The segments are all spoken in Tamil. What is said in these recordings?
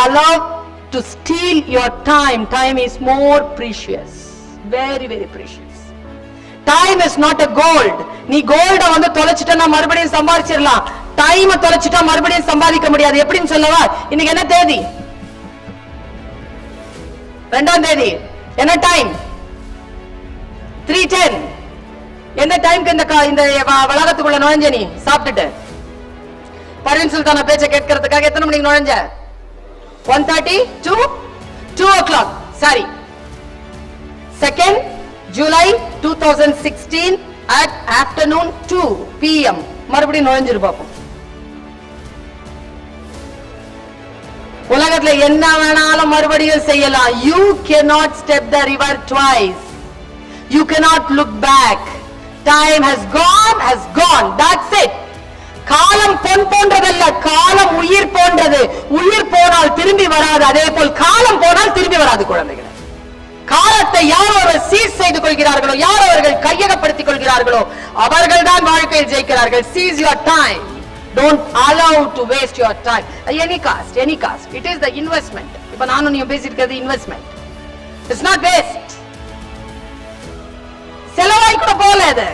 allow to steal your time. Time is more precious, very very precious. Time is not a gold. நீ கோல்ட வந்து தொலைச்சிட்டா மறுபடியும் சம்பாதிச்சிடலாம். டைம் தொலைச்சிட்டா மறுபடியும் சம்பாதிக்க முடியாது. எப்படின்னு சொல்லவா? இன்னைக்கு என்ன தேதி? 2ஆம் தேதி. என்ன டைம்? 3:10. என்ன டைம்க்கு இந்த வளாகத்துக்குள்ள நுழைஞ்ச நீ சாப்பிட்டுட்டு? பர்வீன் சுல்தானா பேச்ச கேட்கறதுக்காக எத்தனை மணிக்கு நுழைஞ்ச? 1:30 to 2 o'clock. சரி. 2nd July 2016 at afternoon 2 PM மறுபடியும் நுழைஞ்சிரு பாப்போம். உலகத்துல என்ன வேணாலும் மறுபடியும் செய்யலாம். You cannot step the river twice. You cannot look back. Time has gone. That's it. காலம் பொன் போன்றதல்ல, காலம் உயிர் போன்றது. உயிர் போனால் திரும்பி வராது. அதே போல் காலம் போனால் திரும்பி வராது குழந்தைகள். காலத்தை யார் அவர்கள் சீஸ் செய்து கொள்கிறார்களோ, யார் அவர்கள் கையகப்படுத்திக் கொள்கிறார்களோ அவர்கள் தான் வாழ்க்கையில் ஜெயிக்கிறார்கள். Seize your time. Don't allow to waste your time. Any cost. It is the investment. இப்ப நானும் நீயும் பேசிட்டு இருக்கிறது investment. It's not waste. செலவாய் கூட போல அது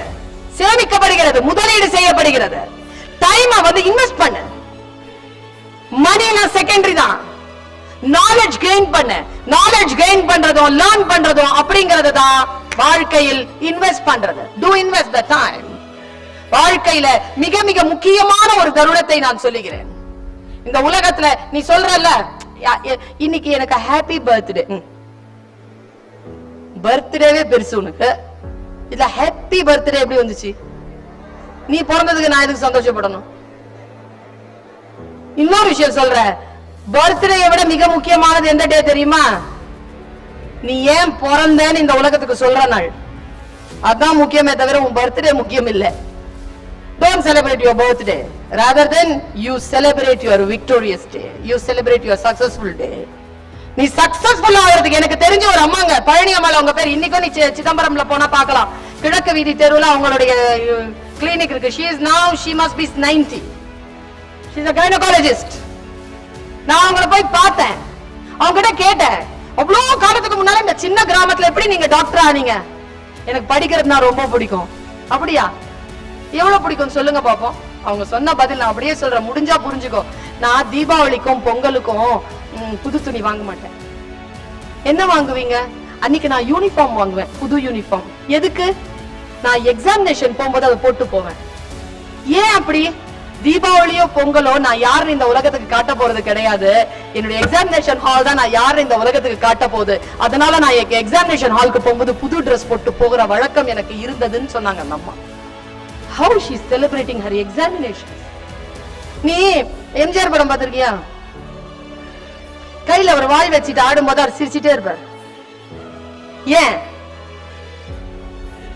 சேமிக்கப்படுகிறது, முதலீடு செய்யப்படுகிறது. டைம் வந்து இன்வெஸ்ட் பண்ணு. மணினா செகண்டரி தான். நாலேஜ் கெயின் பண்ணு. நாலேஜ் கெயின் பண்றதும் லேர்ன் பண்றதும் அப்படிங்கிறது தான் வாழ்க்கையில் இன்வெஸ்ட் பண்றது. Do invest the time. வாழ்க்கையில மிக மிக முக்கியமான ஒரு தருணத்தை நான் சொல்லுகிறேன். இந்த உலகத்துல நீ சொல்றல்ல, இன்னைக்கு எனக்கு ஹாப்பி பர்த்டே. பர்த்டேவே பெருசு உனக்கு. இல்ல ஹாப்பி பர்த்டே எப்படி வந்துச்சு? நீ பிறந்ததுக்கு நான் எதுக்கு சந்தோஷப்படணும்? இன்னொரு விஷயம் சொல்றேன், பர்த்டேயை விட மிக முக்கியமானது எந்த டே தெரியுமா? நீ ஏன் பிறந்தேன்னு இந்த உலகத்துக்கு சொல்ற நாள். அதான் முக்கியமே தவிர உன் பர்த்டே முக்கியம் இல்ல. Don't celebrate your birthday. Rather than you celebrate your victorious day. You celebrate your successful day. நீ சக்சஸ்ஃபுல் ஆகிறதுக்கு எனக்கு தெரிஞ்ச ஒரு அம்மாங்க, பழனி அம்மாள் அவங்க பேர். இன்னைக்கும் நீ சிதம்பரம்ல போனா பார்க்கலாம். கிழக்கு வீதி தெருவுல அவங்களுடைய கிளினிக் இருக்கு. She must be 90. She's a gynecologist. நான் அவங்கள போய் பார்த்தேன். அவங்க கிட்ட கேட்டேன், அவ்வளவு காலத்துக்கு முன்னால இந்த சின்ன கிராமத்துல எப்படி நீங்க டாக்டர் ஆனீங்க? எனக்கு படிக்கிறதுனா ரொம்ப பிடிக்கும். அப்படியா? எவ்வளவு பிடிக்கும் சொல்லுங்க பாப்போம். அவங்க சொன்ன பதில் நான் அப்படியே சொல்றேன், முடிஞ்சா புரிஞ்சுக்கோ. நான் தீபாவளிக்கும் பொங்கலுக்கும் புது துணி வாங்க மாட்டேன். என்ன வாங்குவீங்க? அன்னைக்கு நான் யூனிஃபார்ம் வாங்குவேன், புது யூனிஃபார்ம். எதுக்கு? நான் எக்ஸாமினேஷன் போகும்போது அதை போட்டு போவேன். ஏன் அப்படி? தீபாவளியோ பொங்கலோ நான் யாரு இந்த உலகத்துக்கு காட்ட போறது கிடையாது. என்னுடைய எக்ஸாமினேஷன் ஹால் தான் நான் யாரு இந்த உலகத்துக்கு காட்ட போகுது. அதனால நான் எக்ஸாமினேஷன் ஹாலுக்கு போகும்போது புது ட்ரெஸ் போட்டு போகிற வழக்கம் எனக்கு இருந்ததுன்னு சொன்னாங்க அந்த அம்மா. How she is celebrating her examination. நீ எம்ஜிஆர் படம் பார்த்திருக்கியா? கையில ஒரு வாய் வச்சிட்டு ஆடும்போது அவர் சிரிச்சிட்டே இருப்பார். ஏன்?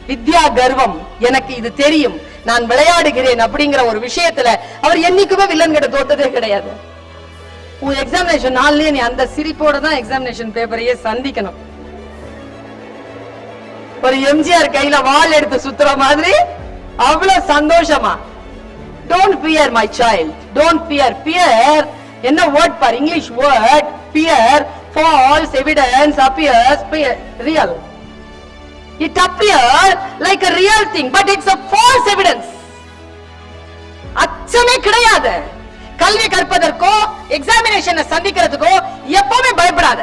வித்யா கர்வம், எனக்கு இது தெரியும், நான் விளையாடுகிறேன் அப்படிங்கிற ஒரு விஷயத்துல அவர் என்னைக்குமே வில்லன் கிட்ட தோத்ததே கிடையாது. உன் எக்ஸாமினேஷன் நாள்லயே நீ அந்த சிரிப்போட தான் எக்ஸாமினேஷன் பேப்பரையே சந்திக்கணும். ஒரு எம்ஜிஆர் கையில வாள் எடுத்து சுத்துற மாதிரி அவ்வளவு சந்தோஷமா. Don't fear my child. Don't fear. Fear என்ன வேர்ட் பார், English word. Fear, false evidence appears real. It appears like a real thing, but it's a false evidence. அச்சமே கிடையாது. கல்வி கற்பதற்கோ எக்ஸாமினேஷனை சந்திக்கிறதுக்கோ எப்பவுமே பயப்படாத.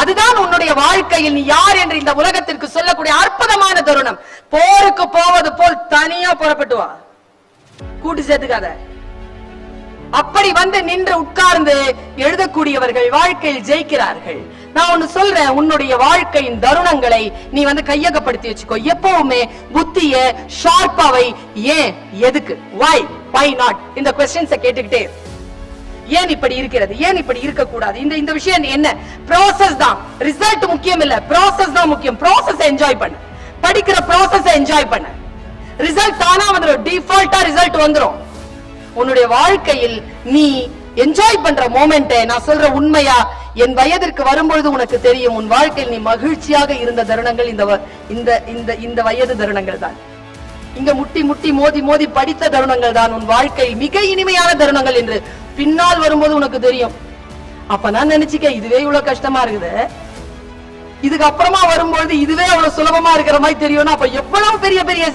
அதுதான் உன்னுடைய வாழ்க்கையில் நீ யார் என்று இந்த உலகத்திற்கு சொல்லக்கூடிய அற்புதமான தருணம். போருக்கு போவது போல் தனியா புறப்பட்டு வா, கூட்டு சேர்த்துக்காத. அப்படி வந்து நின்று உட்கார்ந்து எழுதக்கூடியவர்கள் வாழ்க்கையில் ஜெயிக்கிறார்கள். நான் ஒன்னு சொல்றேன், உன்னுடைய வாழ்க்கையின் தருணங்களை நீ வந்து கையகப்படுத்தி வச்சுக்கோ. எப்பவுமே புத்திய ஷார்ப்பாவை. ஏன், எதுக்கு, why, why not இந்த क्वेश्चंस கேட்டுக்கிட்டே. ஏன் இப்படி இருக்கிறது, ஏன் இப்படி இருக்க கூடாது, இந்த விஷயம் என்ன? ப்ராசஸ் தான், ரிசல்ட் முக்கியம் இல்ல, ப்ராசஸ் தான் முக்கியம். ப்ராசஸ் என்ஜாய் பண்ணு, படிக்கிற ப்ராசஸ் என்ஜாய் பண்ணு. ரிசல்ட் தானா வந்துரும், டிஃபால்ட்டா ரிசல்ட் வந்துரும். உன்னுடைய வாழ்க்கையில் நீ என்ஜாய் பண்ற மொமெண்ட், நான் சொல்ற உண்மையா, என் வயதிற்கு வரும்பொழுது உனக்கு தெரியும், உன் வாழ்க்கையில் நீ மகிழ்ச்சியாக இருந்த தருணங்கள் இந்த வயது தருணங்கள் தான். இங்க முட்டி முட்டி மோதி மோதி படித்த தருணங்கள் தான் உன் வாழ்க்கை மிக இனிமையான தருணங்கள் என்று பின்னால் வரும்போது உனக்கு தெரியும். அப்ப நான் நினைச்சுக்க இதுவே இவ்வளவு கஷ்டமா இருக்குது, இதுக்கு அப்புறமா வரும்போது இதுவே அவ்வளவு சுலபமா இருக்கிற மாதிரி தெரியும்னா அப்ப எவ்வளவு பெரிய பெரிய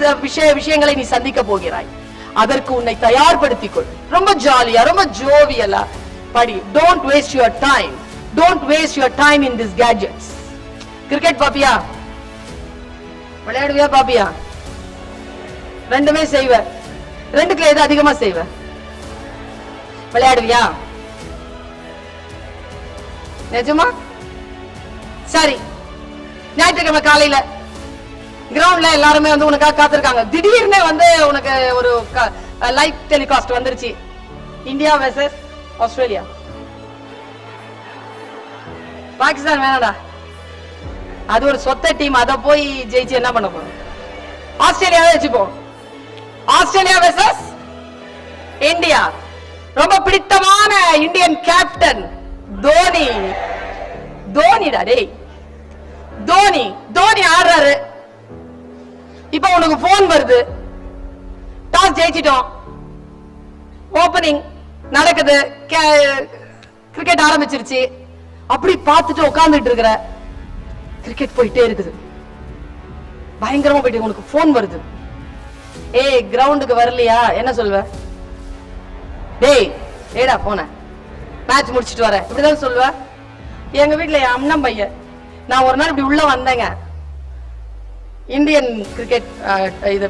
விஷயங்களை நீ சந்திக்க போகிறாய். அதற்கு உன்னை தயார்படுத்திக் கொள். ரொம்ப ஜாலியா, ரொம்ப ஜோவியலா படி. Don't waste your time. Don't waste your time in this gadgets. Cricket பாப்பியா? விளையாடுவியா பாப்பியா? ரெண்டுமே செய்வ. ரெண்டுக்குள்ள எது அதிகமா செய்வ? விளையாடுவியா? நிஜமா? சரி, ஞாயிற்றுக்கிழமை காலையில கிரவுண்ட்ல எல்லாருமே வந்து உனக்காக காத்திருக்காங்க. திடீர்னு வந்து உனக்கு ஒரு லைவ் டெலிகாஸ்ட் வந்துருச்சு, இந்தியா வெர்சஸ் ஆஸ்திரேலியா. பாகிஸ்தான் வேணாடா, அது ஒரு சொத்த டீம், அத போய் ஜெயிச்சு என்ன பண்ண போறோம்? ஆஸ்திரேலியாவே வச்சுப்போம். Australia versus India. ரொம்ப பிடித்தமான இந்தியன் கேப்டன் தோனி. தோனிடா டேய், தோனி. தோனி ஆடுறாரு. இப்ப உனக்கு போன் வருது, டாஸ் ஜெயிச்சிட்டோம், ஓபனிங் நடக்குது, கிரிக்கெட் ஆரம்பிச்சிருச்சு. அப்படி பார்த்துட்டு உட்கார்ந்துட்டு இருக்கிற, கிரிக்கெட் போயிட்டே இருக்குது, பயங்கரமா போயிட்டு உனக்கு போன் வருது. ஏய் கிரவுண்டுக்கு வரலையா? என்ன சொல்வ? டேய் ஏடா போன, மேட்ச் முடிச்சிட்டு வர, இப்படிதான் சொல்லுவ. எங்க வீட்டுல என் அண்ணன் பையன், நான் ஒரு நாள் இப்படி உள்ள வந்தேங்க, இந்தியன் கிரிக்கெட் இது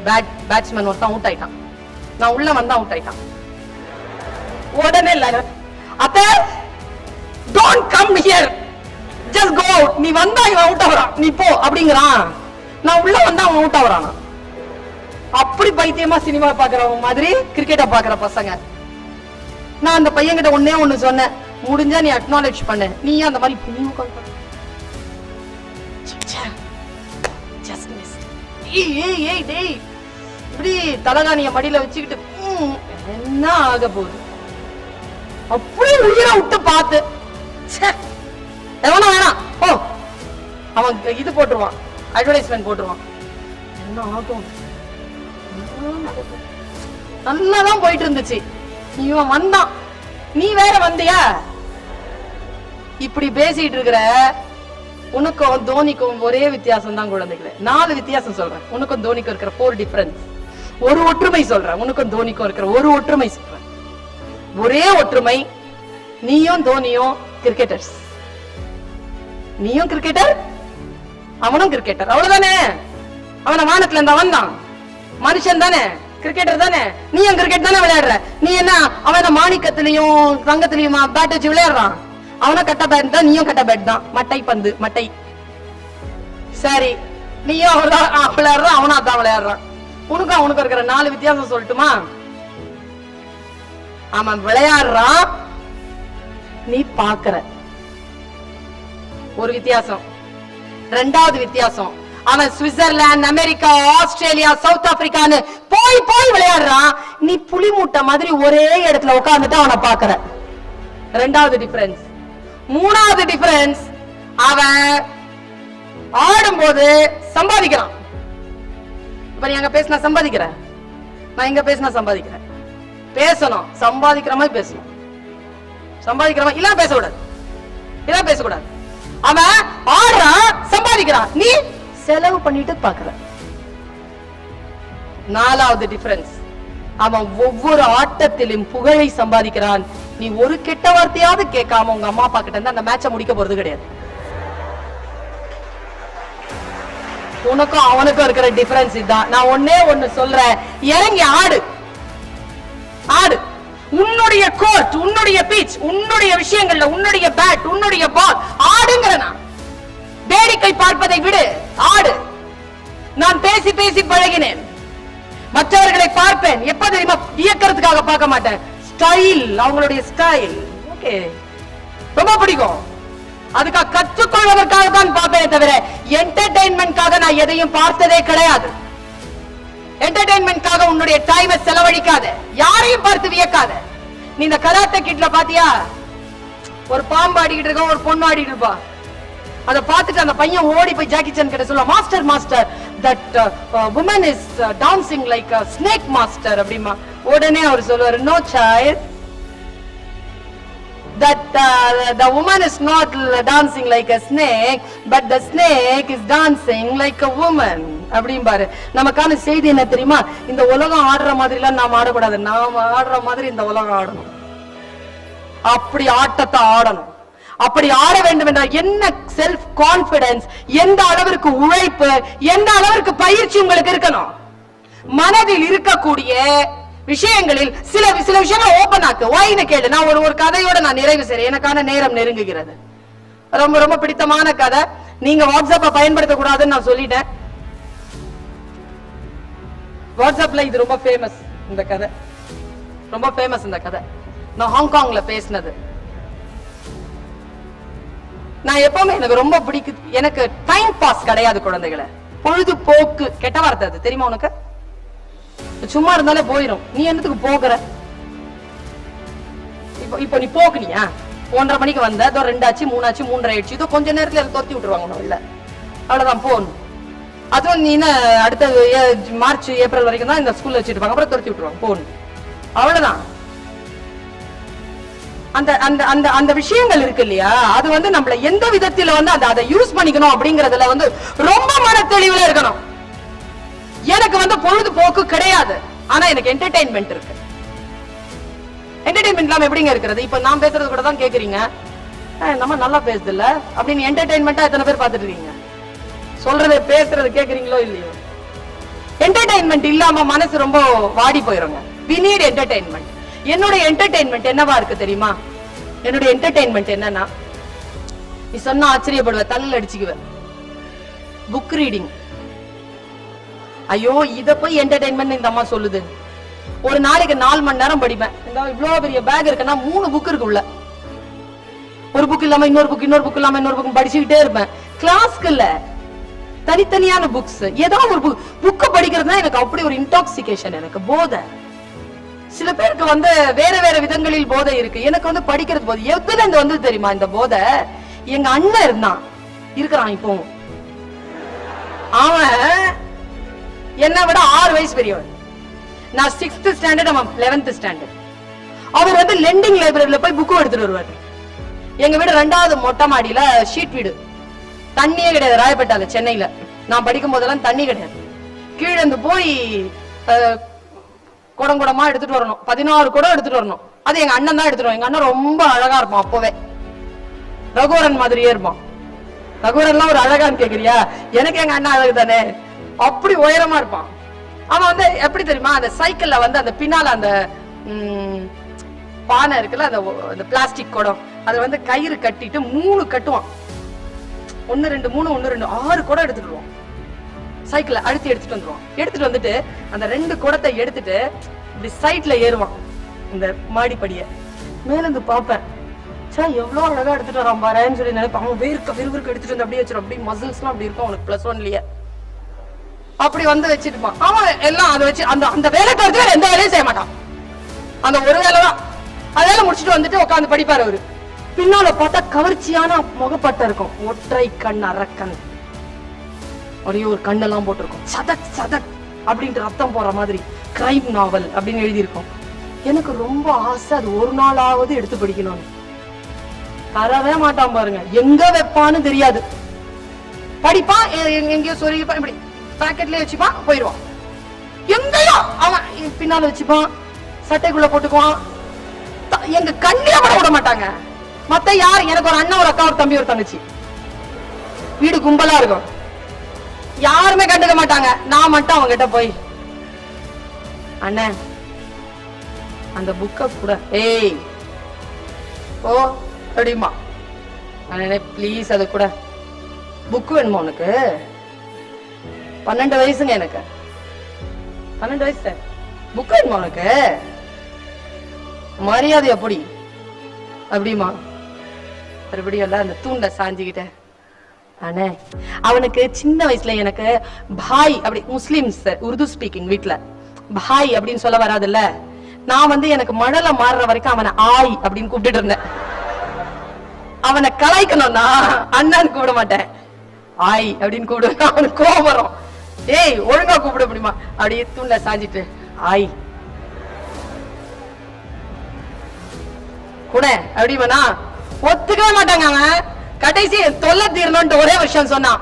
பேட்ஸ்மேன் ஒருத்தன் அவுட் ஆயிட்டான். நான் உள்ள வந்தா அவுட் ஆயிட்டான். உடனே இல்ல, அத்த don't come here, just go. நீ வந்தா இவன் அவுட் ஆகுறான், நீ போ அப்படிங்கிறான். நான் உள்ள வந்தா அவன் அவுட் ஆகுறான். அப்படி பைத்தியமா சினிமா பாக்குறவங்க மாதிரி கிரிக்கெட்ட பாக்குற பசங்க. நான் அந்த பையன் கிட்ட ஒன்னே ஒண்ணு சொன்னேன், முடிஞ்சா நீ அக்னாலேஜ் பண்ண. நீ அந்த மாதிரி இப்படி தலகாணிய மடியில வச்சுக்கிட்டு என்ன ஆக போகுது? அப்படி உயிரை விட்டு பார்த்து எவனா வேணாம் ஓ, அவன் இது போட்டுருவான், அட்வர்டைஸ்மெண்ட் போட்டுருவான். என்ன ஆகும்? நல்லாதான் போயிட்டு இருந்துச்சு. இவன் வந்தான், நீ வேற வந்தியா? இப்படி பேசிட்டு இருக்கிற. உனக்கும் தோனிக்கும் ஒரே வித்தியாசம் தான் குழந்தைகளே. 4 வித்தியாசம் சொல்றேன். உனக்கும் தோனிக்கும் இருக்கிற 4 டிஃபரன்ஸ். ஒரு ஒற்றுமை சொல்றேன், உனக்கும் தோனிக்கும் இருக்கிற ஒரு ஒற்றுமை சொல்றேன். ஒரே ஒற்றுமை, நீயும் தோனியும் கிரிக்கெட்டர்ஸ். நீயும் கிரிக்கெட்டர், அவனும் கிரிக்கெட்டர், அவ்வளவுதானே. அவன வானத்துல இருந்தா வந்தான், மனுஷன் தானே, கிரிக்கெட்டர் தானே. நீயும் கிரிக்கெட் தானே விளையாடுற. நீ என்ன அவன் மாணிக்கத்திலையும் தங்கத்திலையும் பேட் வச்சு விளையாடுறான். அவனும் கட்ட பேட் தான், நீயும் கட்ட பேட் தான். மட்டை பந்து, மட்டை. சரி, நீயும் அவர்தான் விளையாடுறான், அவனும் அதான் விளையாடுறான். உனக்கும் அவனுக்கு இருக்கிற 4 வித்தியாசம் சொல்லட்டுமா? அவன் விளையாடுறான், நீ பாக்குற, ஒரு வித்தியாசம். 2வது வித்தியாசம், அவன் சுவிட்சர்லாந்து, அமெரிக்கா, ஆஸ்திரேலியா, சவுத் ஆப்பிரிக்கான்னு போய் போய் விளையாடுறான். நீ புலி மூட்டை மாதிரி ஒரே இடத்துல உட்கார்ந்துட்டு அவனை பாக்குற. 2வது டிஃபரன்ஸ். 3வது டிஃபரன்ஸ், அவன் ஆடும்போது சம்பாதிக்கிறான். இப்ப நீ அங்க பேசினா சம்பாதிக்கிற, நான் இங்க பேசினா சம்பாதிக்கிறேன். பேசணும், சம்பாதிக்கிற மாதிரி பேசணும். சம்பாதிக்கிற மாதிரி இல்ல பேசக்கூடாது, இல்ல பேசக்கூடாது. அவன் ஆடுறான், சம்பாதிக்கிறான், நீ செலவு பண்ணிட்டு பாக்குற. 4வது டிஃபரன்ஸ், அவன் ஒவ்வொரு ஆட்டத்திலும் புகழை சம்பாதிக்கிறான். நீ ஒரு கெட்ட வார்த்தையாவது கேட்காம உங்க அம்மா அப்பா கிட்ட இருந்து அந்த மேட்சை முடிக்க போறது கிடையாது. உனக்கும் அவனுக்கும் இருக்கிற டிஃபரன்ஸ் இதுதான். நான் ஒன்னே ஒண்ணு சொல்றேன், இறங்கி ஆடு. ஆடு. உன்னுடைய கோர்ட், உன்னுடைய பீச், உன்னுடைய விஷயங்கள்ல உன்னுடைய பேட், உன்னுடைய பால் ஆடுங்கறனா. வேடிக்கை பார்ப்பதை விடு, ஆடு. நான் பேசி பேசி பழகினேன். மற்றவர்களை பார்ப்பேன், எப்ப தெரியுமா? இயக்கிறதுக்காக பார்க்க மாட்டேன், ஸ்டைல், அவங்களுடைய ஸ்டைல். ஓகே, ரொம்ப பிடிக்கும். அதுக்காக கற்றுக்கொள்வதற்காக தான் பார்ப்பேனே தவிர என்டர்டெயின்மென்ட்காக நான் எதையும் பார்த்ததே கிடையாது. என்டர்டெயின்மென்ட்காக உன்னுடைய டைமை செலவழிக்காத, யாரையும் பார்த்து வியக்காத. நீ இந்த கராத்தே கிட்ல பாத்தியா? ஒரு பாம்பு ஆடிக்கிட்டு இருக்க, ஒரு பொண்ணு ஆடிட்டு இருப்பா. அதை பார்த்துட்டு அந்த பையன் ஓடி போய் ஜாக்கி சான் கிட்ட சொல்லுவா, master master, that woman is dancing like a snake master அப்படிமா. உடனே அவர் சொல்லுவாரு, no child, that the woman is not dancing like a snake, but the snake is dancing like a woman. அப்படிம்பாரு. நமக்கான செய்தி என்ன தெரியுமா? இந்த உலகம் ஆடுற மாதிரி எல்லாம் நாம ஆடக்கூடாது. நாம ஆடுற மாதிரி இந்த உலகம் ஆடணும். அப்படி ஆட்டத்தை ஆடணும். அப்படி ஆட வேண்டும் என்றால் என்ன செல்ஃப் கான்பிடன்ஸ், எந்த அளவிற்கு உழைப்பு, எந்த அளவிற்கு பயிற்சி உங்களுக்கு இருக்கணும். மனதில் இருக்கக்கூடிய விஷயங்களில் சில விஷயங்கள் ஓபன் ஆக்கு. வாயின கேளு. நான் ஒரு கதையோட நான் நிறைவு செய்றேன். எனக்கான நேரம் நெருங்குகிறது. ரொம்ப ரொம்ப பிடித்தமான கதை. நீங்க வாட்ஸ்அப்பை பயன்படுத்த கூடாதுன்னு நான் சொல்லிட்டேன். வாட்ஸ்அப்ல இது ரொம்ப ஃபேமஸ். இந்த கதை ரொம்ப ஃபேமஸ். இந்த கதை நான் ஹாங்காங்ல பேசினது. நான் எப்பவுமே எனக்கு ரொம்ப பிடிக்கும். எனக்கு டைம் பாஸ் கிடையாது குழந்தைகளை. பொழுதுபோக்கு கெட்ட வார்த்தை அது தெரியுமா உனக்கு? சும்மா இருந்தாலே போயிடும். நீ என்னத்துக்கு போகிற? இப்போ நீ போக்குனியா? 1:30 மணிக்கு வந்த, 2 ஆச்சு, 3 ஆச்சு, 3:30 ஆயிடுச்சு. இதோ கொஞ்ச நேரத்துல தொத்தி விட்டுருவாங்க. இல்ல அவ்வளவுதான் போகணும். அதுவும் நீ அடுத்த மார்ச் ஏப்ரல் வரைக்கும் தான் இந்த ஸ்கூல்ல வச்சுட்டு இருப்பாங்க. அப்புறம் துரத்தி விட்டுருவாங்க. போகணும். அவ்வளவுதான். அந்த அந்த அந்த அந்த விஷயங்கள் இருக்கு இல்லையா? அது வந்து நம்மள எந்த விதத்துல வந்து அதை யூஸ் பண்ணிக்கணும் அப்படிங்கறதுல வந்து ரொம்ப மன தெளிவுல இருக்கணும். எனக்கு வந்து பொழுதுபோக்கு கிடையாது. ஆனா எனக்கு என்டர்டெயின்மெண்ட் இருக்கு. என்டர்டெயின்மெண்ட் இல்லாம எப்படிங்க இருக்கிறது? இப்ப நான் பேசுறது கூட தான் கேக்குறீங்க. நம்ம நல்லா பேசுது இல்ல அப்படின்னு என்டர்டெயின்மெண்டா எத்தனை பேர் பாத்துட்டு இருக்கீங்க? சொல்றது பேசுறது கேக்குறீங்களோ இல்லையோ? என்டர்டெயின்மெண்ட் இல்லாம மனசு ரொம்ப வாடி போயிருங்க. we need entertainment. என்னோட என்டர்டெயின்மெண்ட் என்னவா இருக்கு தெரியுமா? என்னோட என்டர்டெயின்மெண்ட் என்னன்னா, நீ சொன்னா ஆச்சரியப்படுவ, தள்ள அடிச்சுக்குவ. Book reading. ஐயோ இத போய் என்டர்டெயின்மெண்ட் இந்த அம்மா சொல்லுது. ஒரு நாளைக்கு 4 மணி நேரம் படிப்பேன். இவ்வளவு பெரிய பேக் இருக்குன்னா 3 புக் இருக்கு உள்ள. ஒரு புக் இல்லாம இன்னொரு புக், இன்னொரு புக் இல்லாம இன்னொரு புக் படிச்சுக்கிட்டே இருப்பேன். கிளாஸ்க்கு இல்ல, தனித்தனியான புக்ஸ். ஏதாவது ஒரு புக் படிக்கிறதுனா எனக்கு அப்படி ஒரு இன்டாக்சிகேஷன், எனக்கு போதை. சில பேருக்கு வந்து வேற வேற விதங்களில் போதை இருக்கு. எனக்கு வந்து படிக்கிறது போதை. எதுல இருந்து வந்து தெரியுமா இந்த போதை? எங்க அண்ணன் இருக்கிறான் இப்போ. அவன் என்ன விட 6 வயசு பெரியவன். நான் 6th ஸ்டாண்டர்ட், அவன் 11th ஸ்டாண்டர்ட். அவர் வந்து லெண்டிங் லைப்ரரியில போய் புக்கு எடுத்துட்டு வருவாரு. எங்க வீடு 2வது மொட்டை மாடியில ஷீட் வீடு. தண்ணியே கிடையாது ராயப்பேட்டால, சென்னையில. நான் படிக்கும் போதெல்லாம் தண்ணி கிடையாது. கீழே இருந்து போய் குடமா எடுத்துட்டு வரணும். 16 குடம் எடுத்துட்டு வரணும். அது எங்க அண்ணன் தான் எடுத்துட்டு. எங்க அண்ணன் ரொம்ப அழகா இருப்பான். அப்பவே ரகுவரன் மாதிரியே இருப்பான். ரகுவரன் எல்லாம் ஒரு அழகான்னு கேக்குறியா? எனக்கு எங்க அண்ணன் அழகு தானே. அப்படி உயரமா இருப்பான். அவன் வந்து எப்படி தெரியுமா, அந்த சைக்கிள்ல வந்து அந்த பின்னால அந்த பானை இருக்குல்ல, அந்த பிளாஸ்டிக் குடம், அதை வந்து கயிறு கட்டிட்டு 3 கட்டுவான். 1 2 3 1 2 6 குடம் எடுத்துட்டு வருவான். சைக்கிள அழுத்தி எடுத்துட்டு வந்துருவான். எடுத்துட்டு வந்துட்டு அந்த 2 குடத்தை எடுத்துட்டு இப்படி சைட்ல ஏறுவான். இந்த மாடிப்படிய மேல இருந்து பாப்பேன். சா எவ்வளவு அழகா எடுத்துட்டு வரான் பாருன்னு சொல்லி நினைப்பான். அவன் விறுவிறுக்கு எடுத்துட்டு வந்து அப்படியே வச்சிடும். அப்படியே மசில்ஸ் எல்லாம் அப்படி இருக்கும் அவனுக்கு. +1லயே அப்படி வந்து வச்சிருப்பான். அவன் எல்லாம் அதை வச்சு அந்த வேலை தவிர்த்து எந்த வேலையும் செய்ய மாட்டான். அந்த ஒரு வேலைதான். அதெல்லாம் முடிச்சுட்டு வந்துட்டு உட்காந்து படிப்பாரு. அவரு பின்னால பார்த்தா கவர்ச்சியான முகப்பட்ட இருக்கும். ஒற்றை கண் அரக்கன். ஒரே ஒரு கண்ணெல்லாம் போட்டிருக்கும். சதக் சதக் அப்படின்ற ரத்தம் போற மாதிரி கிரைம் நாவல் அப்படின்னு எழுதியிருக்கோம். எனக்கு ரொம்ப ஆசை அது ஒரு நாளாவது எடுத்து படிக்கணும்னு. தரவே மாட்டான் பாருங்க. எங்க வைப்பான்னு தெரியாது. படிப்பான், எங்கேயோ சொருகிப்பான், இப்படி பாக்கெட்லயே வச்சுப்பான், போயிடுவான். எங்கேயோ அவன் பின்னால வச்சுப்பான், சட்டைக்குள்ள போட்டுக்குவான். எங்க கண்ணில கூட விட மாட்டாங்க. மத்த யார்? எனக்கு ஒரு அண்ணன், ஒரு அக்கா, ஒரு தம்பி, ஒரு தங்கச்சி. வீடு கும்பலா இருக்கும். யாருமே கண்டுக்க மாட்டாங்க. நான் மட்டும் அவங்க கிட்ட போய், அண்ணன் அந்த புக்க கூட, ஏய் ஓ அப்படிமா, அண்ணே பிளீஸ் அது கூட. புக் வேணுமா உனக்கு? 12 வயசுங்க எனக்கு. 12 வயசு. புக் வேணுமா உனக்கு? மரியாதை எப்படி அப்படிமா? மறுபடியும் எல்லாம் அந்த தூண்ட சாஞ்சிக்கிட்ட, அண்ணே அவனுக்கு சின்ன வயசுல எனக்கு பாய் அப்படி, முஸ்லிம்ஸ் உருது ஸ்பீக்கிங் வீட்டுல பாய் அப்படின்னு சொல்ல வராதுல்ல. நான் வந்து எனக்கு மழல மாறுற வரைக்கும் அவனை ஆய் அப்படின்னு கூப்பிட்டு இருந்தேன். அவனை கலாய்க்கணும்னா அண்ணான்னு கூப்பிட மாட்டேன், ஆய் அப்படின்னு கூப்பிடுவேன். அவனுக்கு கோபம் வரும். ஏய் ஒழுங்கா கூப்பிட முடியுமா? அப்படியே தூண்ல சாஞ்சிட்டு ஆய். கூட அப்படின்னா ஒத்துக்கவே மாட்டாங்க. அவன் கடைசி தொல்லை தீரணும்னு ஒரே விஷயம் சொன்னான்,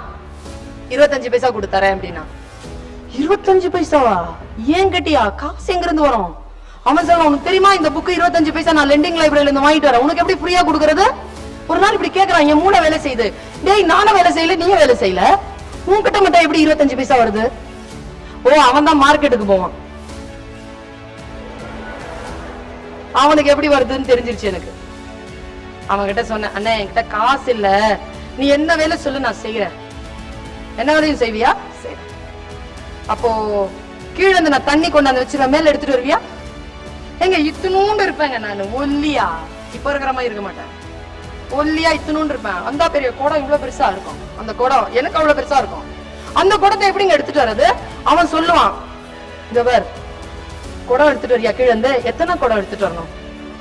25 பைசா கொடுத்தரேன் அப்படின்னா. 25 பைசாவா? ஏன் கட்டியா? காசு எங்க இருந்து வரும்? அவன் சொல்ல, உனக்கு தெரியுமா இந்த புக்கு 25 பைசா நான் லெண்டிங் லைப்ரரியில இருந்து வாங்கிட்டு வரேன், உனக்கு எப்படி ஃப்ரீயா கொடுக்கறது? ஒரு நாள் இப்படி கேக்குறான், என் மூளை வேலை செய்யுது. டேய், நானும் வேலை செய்யல, நீயும் வேலை செய்யல, உன்கிட்ட மட்டும் எப்படி 25 பைசா வருது? ஓ, அவன் தான் மார்க்கெட்டுக்கு போவான், அவனுக்கு எப்படி வருதுன்னு தெரிஞ்சிருச்சு எனக்கு. அவன் கிட்ட சொன்ன, அண்ணா என்கிட்ட காசு இல்ல, நீ என்ன வேலை சொல்லு நான் செய்யறேன். என்ன வேலையும் செய்வியா? சரி. அப்போ கீழே இருந்து நான் தண்ணி கொண்டாந்து வச்சிருவேன், மேல எடுத்துட்டு வருவியா? எங்க இத்துணூண்டு இருப்பேங்க நானு, ஒல்லியா, இப்ப இருக்கிற மாதிரி இருக்க மாட்டேன், ஒல்லியா இத்துணூண்டு இருப்பேன். அந்த பெரிய குடம் இவ்வளவு பெருசா இருக்கும், அந்த குடம் எனக்கு அவ்வளவு பெருசா இருக்கும். அந்த குடத்தை எப்படிங்க எடுத்துட்டு வர்றது? அவன் சொல்லுவான், இந்த பேர் குடம் எடுத்துட்டு வரியா கீழே இருந்து? எத்தனை குடம் எடுத்துட்டு வரணும்?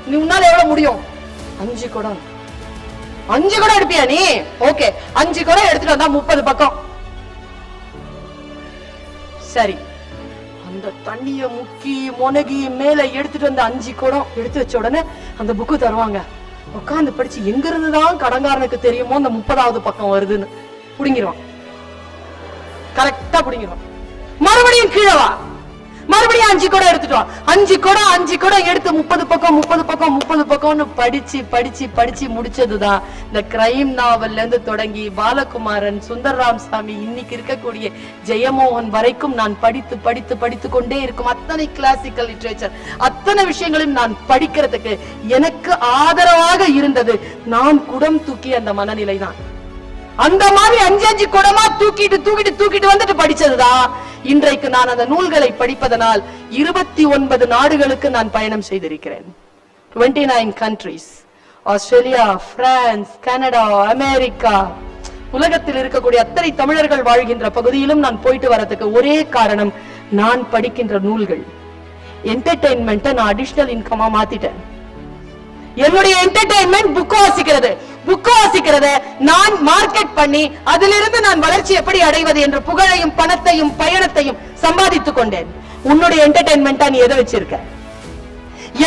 நீ உன்னால எவ்வளவு முடியும்? 5 குடம். 5 குடம் எடுப்பியா நீ? ஓகே, 5 குடம் எடுத்துட்டு வந்தா 30 பக்கம். சரி, அந்த தண்ணிய முக்கி முனகி மேல எடுத்துட்டு வந்து 5 குடம் எடுத்து வச்ச உடனே அந்த புக்கு தருவாங்க. உட்காந்து படிச்சு எங்க இருந்துதான் கடங்காரனுக்கு தெரியுமோ அந்த 30வது பக்கம் வருதுன்னு புடிங்கிருவான். கரெக்டா புடிங்கிருவான். மறுபடியும் கீழே வா, மறுபடியும் 5 குடம் எடுத்துட்டு வா. 5 குடம் எடுத்து 30 பக்கம்னு படிச்சு படிச்சு படிச்சு முடிச்சதுதான் இந்த கிரைம் நாவல்ல இருந்து தொடங்கி பாலகுமாரன், சுந்தர் ராமசாமி, இன்னைக்கு இருக்கக்கூடிய ஜெயமோகன் வரைக்கும் நான் படித்து படித்து படித்து கொண்டே இருக்கும் அத்தனை கிளாசிக்கல் லிட்ரேச்சர், அத்தனை விஷயங்களையும் நான் படிக்கிறதுக்கு எனக்கு ஆதரவாக இருந்தது நான் குடம் தூக்கிய அந்த மனநிலை தான். அந்த மாதிரி 5 குடமா தூக்கிட்டு வந்துட்டு படிச்சதுதான் இன்றைக்கு நான் அந்த நூல்களை படிப்பதனால் 29 நாடுகளுக்கு நான் பயணம் செய்திருக்கிறேன். 29 countries, Australia, France, Canada, America, உலகத்தில் இருக்கக்கூடிய அத்தனை தமிழர்கள் வாழ்கின்ற பகுதியிலும் நான் போயிட்டு வரதுக்கு ஒரே காரணம், நான் படிக்கின்ற நூல்கள். என்டர்டெயின்மெண்ட்டை நான் அடிஷனல் இன்கமா மாத்திட்டேன். என்னுடைய என்டர்டெயின்மெண்ட் புக் வாசிக்கிறத நான் மார்க்கெட் பண்ணி அதிலிருந்து நான் வளர்ச்சி எப்படி அடைவது என்று புகழையும் பணத்தையும் பயணத்தையும் சம்பாதித்துக் கொண்டேன். உன்னுடைய என்டர்டெயின்மெண்டா நீ எதை வச்சிருக்க?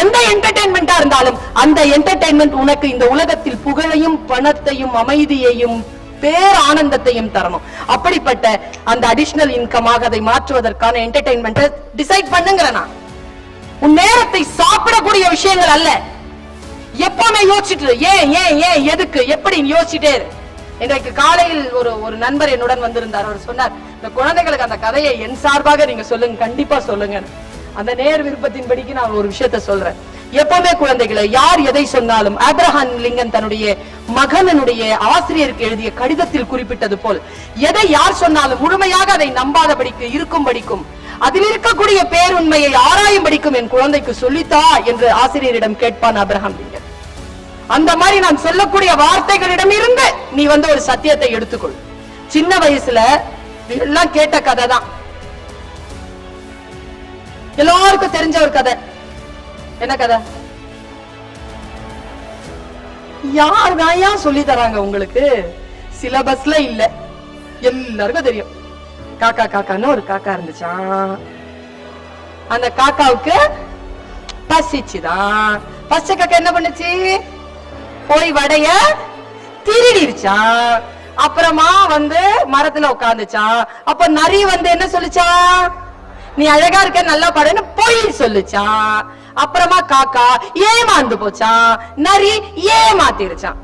எந்த என்டர்டெயின்மெண்டா இருந்தாலும் அந்த என்டர்டெயின்மெண்ட் உனக்கு இந்த உலகத்தில் புகழையும் பணத்தையும் அமைதியையும் பேர் ஆனந்தத்தையும் தரணும். அப்படிப்பட்ட அந்த அடிஷனல் இன்கமாக அதை மாற்றுவதற்கான என்டர்டெயின்மெண்ட்டை டிசைட் பண்ணுங்கிறனா. உன் நேரத்தை சாப்பிடக்கூடிய விஷயங்கள் அல்ல. எப்பவுமே யோசிச்சுட்டு ஏன் ஏன் ஏன் எதுக்கு எப்படி யோசிச்சுட்டே. இன்றைக்கு காலையில் ஒரு நண்பர் என்னுடன் வந்திருந்தார். அவர் சொன்னார், இந்த குழந்தைகளுக்கு அந்த கதையை என் சார்பாக நீங்க சொல்லுங்க, கண்டிப்பா சொல்லுங்க. அந்த நேர் விருப்பத்தின்படிக்கு நான் ஒரு விஷயத்த சொல்றேன். எப்பவுமே குழந்தைகளை யார் எதை சொன்னாலும், ஆப்ரஹாம் லிங்கன் தன்னுடைய மகனுடைய ஆசிரியருக்கு எழுதிய கடிதத்தில் குறிப்பிட்டது போல், எதை யார் சொன்னாலும் முழுமையாக அதை நம்பாதபடிக்கு இருக்கும்படிக்கும் அதில் இருக்கக்கூடிய பேருண்மையை ஆராயும்படிக்கும் என் குழந்தைக்கு சொல்லித்தா என்று ஆசிரியரிடம் கேட்பான் ஆப்ரஹாம் லிங்கன். அந்த மாதிரி நான் சொல்லக்கூடிய வார்த்தைகளிடம் இருந்து நீ ஒரு சத்தியத்தை எடுத்துக்கொள். சின்ன வயசுல எல்லாம் கேட்ட கதை தான், எல்லாருக்கும் தெரிஞ்ச ஒரு கதை. என்ன கதை? யார் தான் சொல்லி தராங்க உங்களுக்கு? சிலபஸ்ல இல்ல, எல்லாருக்கும் தெரியும். காக்கா காக்கான்னு ஒரு காக்கா இருந்துச்சான். அந்த காக்காவுக்கு பசிச்சுதான். பச்ச காக்கா என்ன பண்ணுச்சு? போய் வடைய திருடிருச்சான். அப்புறமா மரத்துல உட்காந்துச்சான். அப்ப நரி என்ன சொல்லுச்சான்? நீ அழகா இருக்க, நல்லா பாடுன்னு போய் சொல்லுச்சான். அப்புறமா காக்கா ஏமாந்து போச்சான். நரி ஏமாத்திருச்சான்.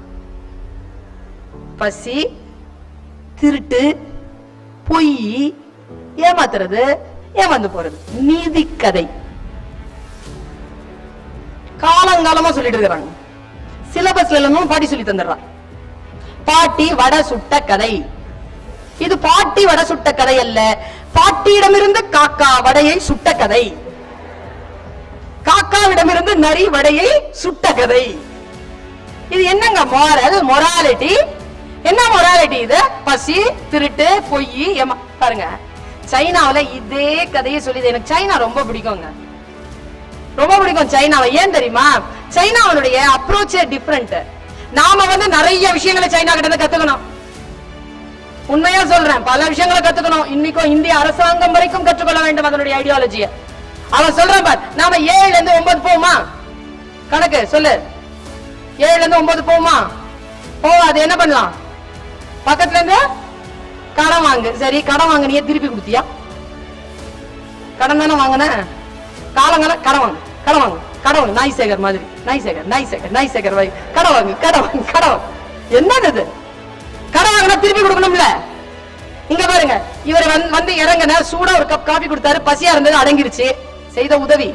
பசி, திருட்டு, பொய், ஏமாத்துறது, ஏமாந்து போறது, நீதி கதை காலங்காலமா சொல்லிட்டு இருக்கிறாங்க. சிலபஸ்ல எல்லாம் பாட்டி சொல்லி தந்துடுறான். பாட்டி வடை சுட்ட கதை. இது பாட்டி வடை சுட்ட கதை அல்ல, பாட்டியிடமிருந்து காக்கா வடையை சுட்ட கதை, காக்காவிடமிருந்து நரி வடையை சுட்ட கதை. இது என்னங்க மொராலிட்டி? என்ன மொராலிட்டி இது? பசி, திருட்டு, பொய், பாருங்க. சைனாவில இதே கதையை சொல்லி, எனக்கு சைனா ரொம்ப பிடிக்குங்க, ரொம்ப பிடிக்கும் சைனாவை. ஏன் தெரியுமா? சைனாவுடைய அப்ரோச்சே டிஃபரண்ட். நாம நிறைய விஷயங்களை சைனா கிட்ட இருந்து கத்துக்கணும். உண்மையா சொல்றேன், பல விஷயங்களை கத்துக்கணும். இன்னைக்கும் இந்திய அரசாங்கம் வரைக்கும் கற்றுக்கொள்ள வேண்டும் அதனுடைய ஐடியாலஜிய. அவன் சொல்றான் பார், நாம 7 ல இருந்து 9 போமா கணக்கு சொல்லு. 7ல இருந்து 9 போகுமா? அது என்ன பண்ணலாம்? பக்கத்துல இருந்து கடன் வாங்கு. சரி, கடன் வாங்கினியே திருப்பி கொடுத்தியா? கடன் தானே வாங்கின. காலங்கால கடன் வாங்கு, கடன் வாங்கு, கடன் வாங்கு. நாய் சேகர் மாதிரி நாய் சேகர் வை. கடன் வாங்கு, கடன் வாங்கு, கடன் வாங்கு. என்னது? கடன் வாங்கினா திருப்பி கொடுக்கணும்ல. இங்க பாருங்க, இவர் வந்து இறங்கின, சூடா ஒரு கப் காபி கொடுத்தாரு, பசியா இருந்தது, அடங்கிருச்சு. செய்த உதவி.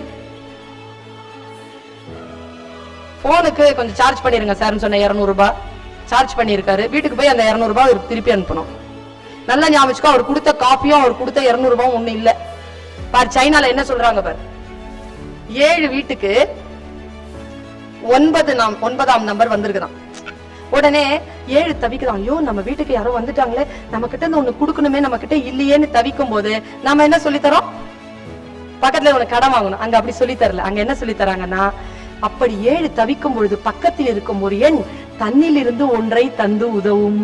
போனுக்கு கொஞ்சம் சார்ஜ் பண்ணிருங்க சார் சொன்ன 200 ரூபாய் சார்ஜ் பண்ணிருக்காரு. வீட்டுக்கு போய் அந்த 200 ரூபாய் திருப்பி அனுப்பணும். நல்லா ஞாபகம், அவர் கொடுத்த காப்பியும் அவர் கொடுத்த 200 ரூபாயும் ஒண்ணு இல்ல. பாரு, சைனால என்ன சொல்றாங்க பாரு, 7 வீட்டுக்கு 9ஆம் நம்பர் வந்திருக்குதான். உடனே 7 தவிக்குதான். ஐயோ, நம்ம வீட்டுக்கு யாரோ வந்துட்டாங்களே, நம்ம கிட்ட இருந்து ஒண்ணு குடுக்கணுமே, நம்ம கிட்ட இல்லையேன்னு தவிக்கும் போது நாம என்ன சொல்லி தரோம்? பக்கத்துல உனக்கு கடன் வாங்கணும். அங்க அப்படி சொல்லி தரல. அங்க என்ன சொல்லி தராங்கன்னா, அப்படி 7 தவிக்கும் பொழுது பக்கத்தில் இருக்கும் ஒரு எண் தண்ணில் இருந்து ஒன்றை தந்து உதவும்.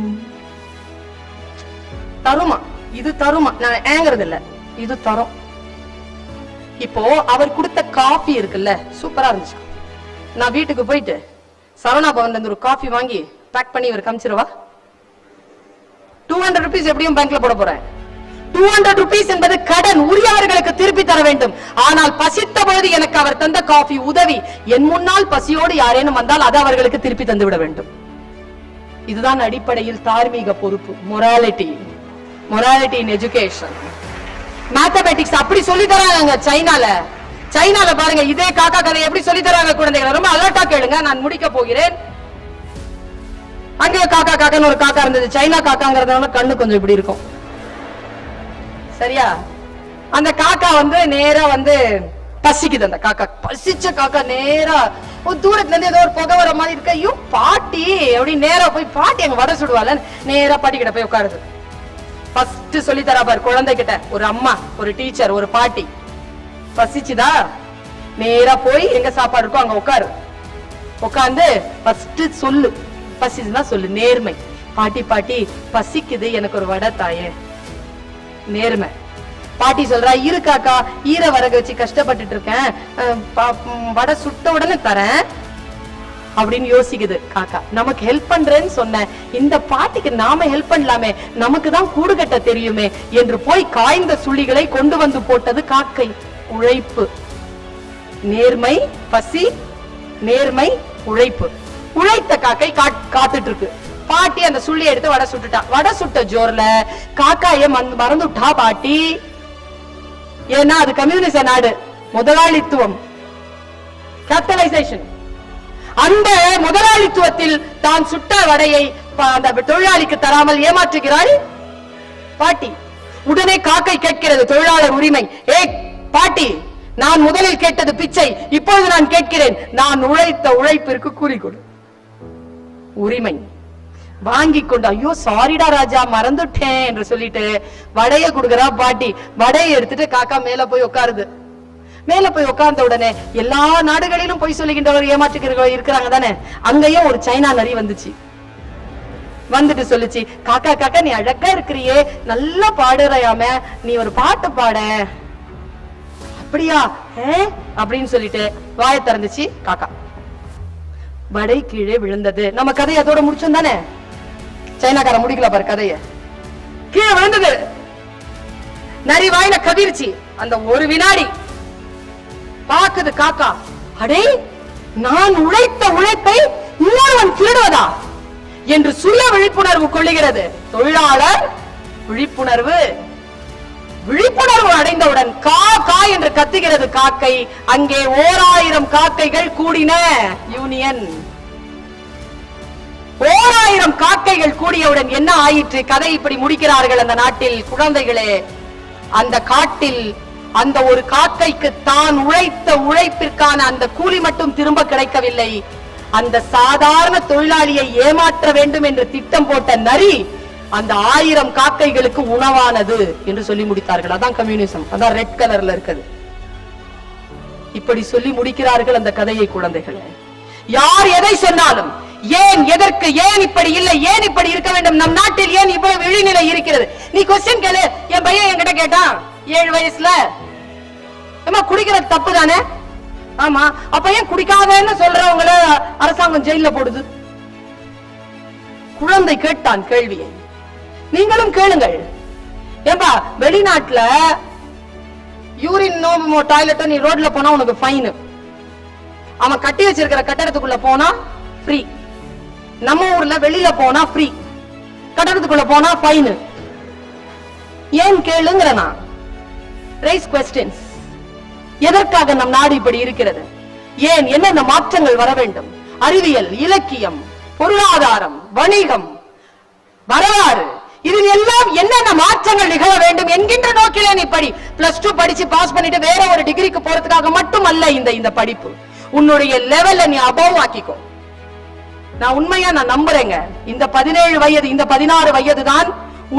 தருமா? இது தருமா? நான் ஏங்குறது இல்ல, இது தரும். இப்போ அவர் கொடுத்த காபி இருக்குல்ல, சூப்பரா இருந்துச்சு. நான் வீட்டுக்கு போயிட்டு சரவணா பவன்ல இருந்து ஒரு காஃபி வாங்கி பேக் பண்ணி இவர் காமிச்சிருவா. 200 ரூபீஸ் எப்படியும் பேங்க்ல போட போறேன். 200 ரூபீஸ் என்பது கடன், உரியவர்களுக்கு திருப்பி தர வேண்டும். ஆனால் பசித்த பொழுது எனக்கு அவர் தந்த காஃபி உதவி. என் முன்னால் பசியோடு யாரேனும் வந்தால் அதை அவர்களுக்கு திருப்பி தந்து விட வேண்டும். இதுதான் அடிப்படையில் தார்மீக பொறுப்பு. Morality in education. மேத்தமேட்டிக்ஸ் அப்படி சொல்லி தராங்க சைனால பாருங்க. இதே காக்கா கதை எப்படி சொல்லி தராங்க குழந்தைகளை. ரொம்ப அலர்ட்டா கேளுங்க, நான் முடிக்க போகிறேன். அங்கே காக்கான்னு ஒரு காக்கா இருந்தது. சைனா காக்காங்கிறதுனால கண்ணு கொஞ்சம் இப்படி இருக்கும், சரியா? அந்த காக்கா வந்து நேரா வந்து பசிக்குது. அந்த காக்கா, பசிச்ச காக்கா நேரா தூரத்துல இருந்து ஏதோ ஒரு புகை வர மாதிரி இருக்க. ஐயோ பாட்டி, அப்படி நேரா போய், பாட்டி அங்க வடை சுடுவாள், நேரா பாட்டி கிட்ட போய் உட்காருது. ஃபர்ஸ்ட் சொல்லி தரா பாரு குழந்தை கிட்ட, ஒரு அம்மா, ஒரு டீச்சர், ஒரு பாட்டி. பசிச்சுதா, நேரா போய் எங்க சாப்பாடு இருக்கோ அங்க உட்காந்து ஃபர்ஸ்ட் சொல்லு, பசிச்சுன்னா சொல்லு. நேர்மை. பாட்டி பசிக்குது, எனக்கு ஒரு வடை தாயே. நேர்மை. பாட்டி சொல்றா, இரு காக்கா, ஈர வரக வச்சு கஷ்டப்பட்டுட்டு இருக்கேன், வடை சுட்ட உடனே தரேன் அப்படின்னு யோசிக்குது காக்கா. நமக்கு ஹெல்ப் பண்றேன்னு சொன்ன இந்த பாட்டிக்கு நாம ஹெல்ப் பண்ணலாமே, நமக்கு தான் கூடு கட்ட தெரியுமே என்று போய் காய்ந்த சுள்ளிகளை கொண்டு வந்து போட்டது காக்கை. உழைப்பு, நேர்மை, பசி, நேர்மை, உழைப்பு. உழைத்த காக்கை காத்துட்டு இருக்கு. பாட்டி அந்த சுள்ளி எடுத்து வடை சுட்டுட்டா. வடை சுட்ட ஜோர்ல காக்காய மறந்துட்டா பாட்டி. ஏன்னா அது கம்யூனிச நாடு, முதலாளித்துவம், கேபிட்டலைசேஷன். அந்த முதலாளித்துவத்தில் தான் சுட்ட வடையை அந்த தொழிலாளிக்கு தராமல் ஏமாற்றுகிறாள் பாட்டி. உடனே காக்கை கேட்கிறது, தொழிலாளர் உரிமை. ஏ பாட்டி, நான் முதலில் கேட்டது பிச்சை, இப்பொழுது நான் கேட்கிறேன், நான் உழைத்த உழைப்பிற்கு கூலி கொடு. உரிமை. வாங்கி கொண்டு, ஐயோ சாரிடா ராஜா மறந்துட்டேன் என்று சொல்லிட்டு வடைய கொடுக்கிறா பாட்டி. வடையை எடுத்துட்டு காக்கா மேல போய் உட்காருது. மேல போய் உட்கார்ந்த உடனே எல்லா நாடுகளிலும் போய் சொல்லுகின்றவர் ஏமாற்றுகிறவர்கள் இருக்கிறாங்க தானே. அங்கேயும் ஒரு சைனா நரி வந்துட்டு சொல்லுச்சு, காக்கா நீ அழகா இருக்கிறியே, நல்லா பாடுறையாம, நீ ஒரு பாட்டு பாட. அப்படியா அப்படின்னு சொல்லிட்டு வாயை திறந்துச்சு காக்கா. வடை கீழே விழுந்தது. நம்ம கதையை அதோட முடிச்சோம் தானே. சைனாக்கார முடிக்கல பாரு கதைய. கீழே விழுந்தது. நரி வாயில கவிர்ச்சி. அந்த ஒரு வினாடி பாக்குது காக்கா, அடே நான் உழைத்த உழைப்பை இன்னொருவன் திருடுவதா என்று சுய விழிப்புணர்வு கொள்ளுகிறது. தொழிலாளர் விழிப்புணர்வு அடைந்தவுடன் கா என்று கத்துகிறது காக்கை. அங்கே 1000 காக்கைகள் கூடின. யூனியன். 1000 காக்கைகள் கூடியவுடன் என்ன ஆயிற்று? கதை இப்படி முடிக்கிறார்கள் அந்த நாட்டில். குழந்தைகளே, அந்த காட்டில் அந்த ஒரு காக்கைக்கு தான் உழைத்த உழைப்பிற்கான அந்த கூலி மட்டும் திரும்ப கிடைக்கவில்லை. அந்த சாதாரண தொழிலாளியை ஏமாற்ற வேண்டும் என்று திட்டம் போட்ட நரி அந்த 1000 காக்கைகளுக்கு உணவானது என்று சொல்லி முடித்தார்கள். அதான் கம்யூனிசம். அதான் ரெட் கலர்ல இருக்குது. இப்படி சொல்லி முடிக்கிறார்கள் அந்த கதையை குழந்தைகளே. யார் எதை சொன்னாலும், ஏன், எதற்கு, ஏன் இப்படி இல்லை, ஏன் இப்படி இருக்க வேண்டும், நம் நாட்டில் ஏன் இவ்வளவு இழிநிலை இருக்கிறது, நீ கொஸ்டின் கேளு. என் பையன் என்கிட்ட கேட்டான் 7 வயசுல, குடிக்கிறது தப்பு தானே, ஆமா, அப்ப ஏன் குடிக்காதன்னு சொல்றவங்கள அரசாங்கம் ஜெயில போடுது? குழந்தை கேட்டான் கேள்வியை, நீங்களும் கேளுங்கள். ஏன்பா வெளிநாட்டுல யூரின் நோ டாய்லெட் நீ ரோட்ல போனா உனக்கு ஃபைன், அவன் கட்டி வச்சிருக்கிற கட்டடத்துக்குள்ள போனா ஃப்ரீ. நம்ம ஊர்ல வெளியில போனா ஃப்ரீ, கட்டடத்துக்குள்ள போனா ஃபைன். ஏன் கேளுங்கிற நான் ரைஸ் क्वेश्चंस. எதற்காக நம் நாடு இப்படி இருக்கிறது? ஏன் என்னென்ன மாற்றங்கள் வர வேண்டும்? அறிவியல், இலக்கியம், பொருளாதாரம், வணிகம், வரலாறு, இதில் எல்லாம் என்னென்ன மாற்றங்கள் நிகழ வேண்டும் என்கின்ற நோக்கிலே நீ படி. +2 படிச்சு பாஸ் பண்ணிட்டு வேற ஒரு டிகிரிக்கு போறதுக்காக மட்டும் அல்ல இந்த படிப்பு. உன்னுடைய லெவல்ல நீ அபவ் ஆக்கிக்கோ. நான் உண்மையா நான் நம்புறேங்க, இந்த 17 வயது இந்த 16 வயது தான்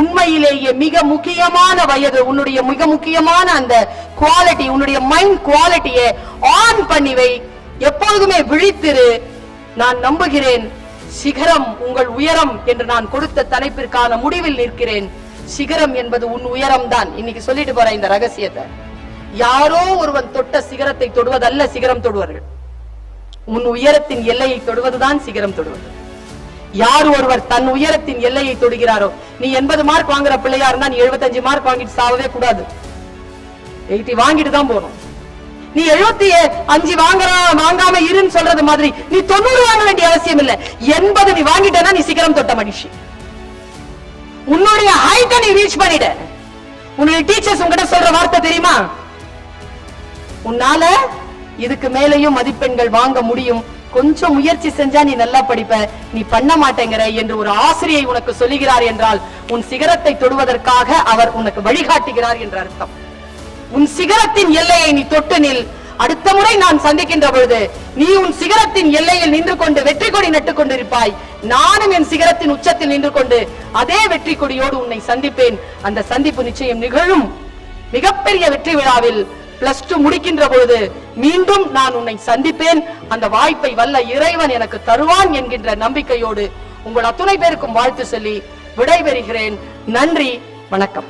உண்மையிலேயே மிக முக்கியமான வயது. உன்னுடைய மிக முக்கியமான அந்த குவாலிட்டி, உன்னுடைய மைண்ட் குவாலிட்டியை ஆன் பண்ணி வை. எப்பொழுதுமே விழித்திரு. நான் நம்புகிறேன் சிகரம் உங்கள் உயரம் என்று நான் கொடுத்த தலைப்பிற்கான முடிவில் நிற்கிறேன். சிகரம் என்பது உன் உயரம் தான். இன்னைக்கு சொல்லிட்டு போற இந்த ரகசியத்தை, யாரோ ஒருவன் தொட்ட சிகரத்தை தொடுவதல்ல சிகரம் தொடுவார்கள். உன் உயரத்தின் எல்லையை தொடுவதுதான் சிகரம் தொடுவது. யார் ஒருவர் தன் உயரத்தின் எல்லையை தொடுகிறாரோ, நீ 80 மார்க் வாங்குற பிள்ளையா இருந்தா நீ 75 மார்க் வாங்கிட்டு சாவவே கூடாது. 80 வாங்கிட்டு தான் போகணும். நீ 75 வாங்காம இருன்னு சொல்றது மாதிரி நீ 90 வாங்க வேண்டிய அவசியம் இல்ல. 80 நீ வாங்கிட்டேன்னா நீ சிகரம் தொட்ட மனுஷி. உன்னுடைய ஹைட்டை நீ ரீச் பண்ணிட. உன்னுடைய டீச்சர்ஸ் உங்ககிட்ட சொல்ற வார்த்தை தெரியுமா? உன்னால இதுக்கு மேலேயும் மதிப்பெண்கள் வாங்க முடியும், கொஞ்சம் முயற்சி செஞ்சா நீ நல்லா படிப்ப, நீ பண்ண மாட்டேங்கிற என்று ஒரு ஆசிரியை உனக்கு சொல்லுகிறார் என்றால் உன் சிகரத்தை தொடுவதற்காக அவர் உனக்கு வழிகாட்டுகிறார் என்ற அர்த்தம். உன் சிகரத்தின் எல்லையை நீ தொட்டு நில். அடுத்த முறை நான் சந்திக்கின்ற பொழுது நீ உன் சிகரத்தின் எல்லையில் நின்று கொண்டு வெற்றி கொடி நட்டுக் கொண்டிருப்பாய். நானும் என் சிகரத்தின் உச்சத்தில் நின்று கொண்டு அதே வெற்றி கொடியோடு உன்னை சந்திப்பேன். அந்த சந்திப்பு நிச்சயம் நிகழும். மிகப்பெரிய வெற்றி விழாவில் +2 முடிக்கின்ற பொழுது மீண்டும் நான் உன்னை சந்திப்பேன். அந்த வாய்ப்பை வல்ல இறைவன் எனக்கு தருவான் என்கின்ற நம்பிக்கையோடு உங்கள் அத்துணை பேருக்கும் வாழ்த்து சொல்லி விடைபெறுகிறேன். நன்றி, வணக்கம்.